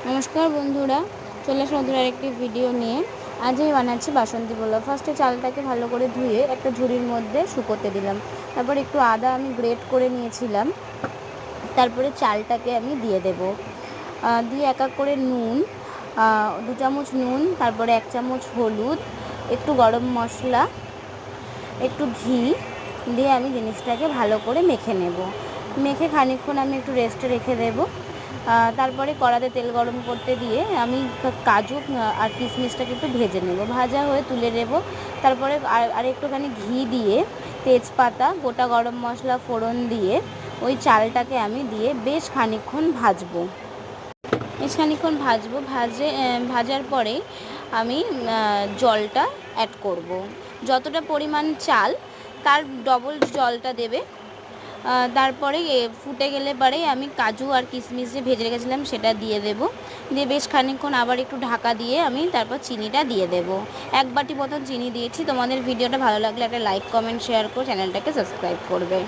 নমস্কার বন্ধুরা, চলে আসলাম নতুন আরেকটি ভিডিও নিয়ে। আজ আমি বানাচ্ছি বাসন্তী পোলাও। ফার্স্টে চালটাকে ভালো করে ধুয়ে একটা ঝুড়ির মধ্যে শুকোতে দিলাম। তারপর একটু আদা আমি গ্রেট করে নিয়েছিলাম। তারপরে চালটাকে আমি দিয়ে দেব, দিয়ে এক এক করে নুন, 2 চামচ নুন, তারপরে 1 চামচ হলুদ, একটু গরম মশলা, একটু ঘি দিয়ে আমি জিনিসটাকে ভালো করে মেখে নেব। মেখে খানিকক্ষণ আমি একটু রেস্টে রেখে দেবো। তারপরে কড়াতে তেল গরম করতে দিয়ে আমি কাজু আর কিশমিশটাকে একটু ভেজে নেব। ভাজা হয়ে তুলে নেব। তারপরে আর একটুখানি ঘি দিয়ে, তেজপাতা, গোটা গরম মশলা ফোড়ন দিয়ে ওই চালটাকে আমি দিয়ে বেশ খানিকক্ষণ ভাজবো। ভাজার পরে আমি জলটা অ্যাড করব। যতটা পরিমাণ চাল তার ডবল জলটা দেবে। তারপরে ফুটে গেলে পরেই আমি কাজু আর কিশমিশ যে ভেজে রেখেছিলাম সেটা দিয়ে দেব। দিয়ে বেশ খানিকক্ষণ আবার একটু ঢাকা দিয়ে আমি তারপর চিনিটা দিয়ে দেব। 1 বাটি মতন চিনি দিয়েছি। তোমাদের ভিডিওটা ভালো লাগলে একটা লাইক, কমেন্ট, শেয়ার করে চ্যানেলটাকে সাবস্ক্রাইব করবে।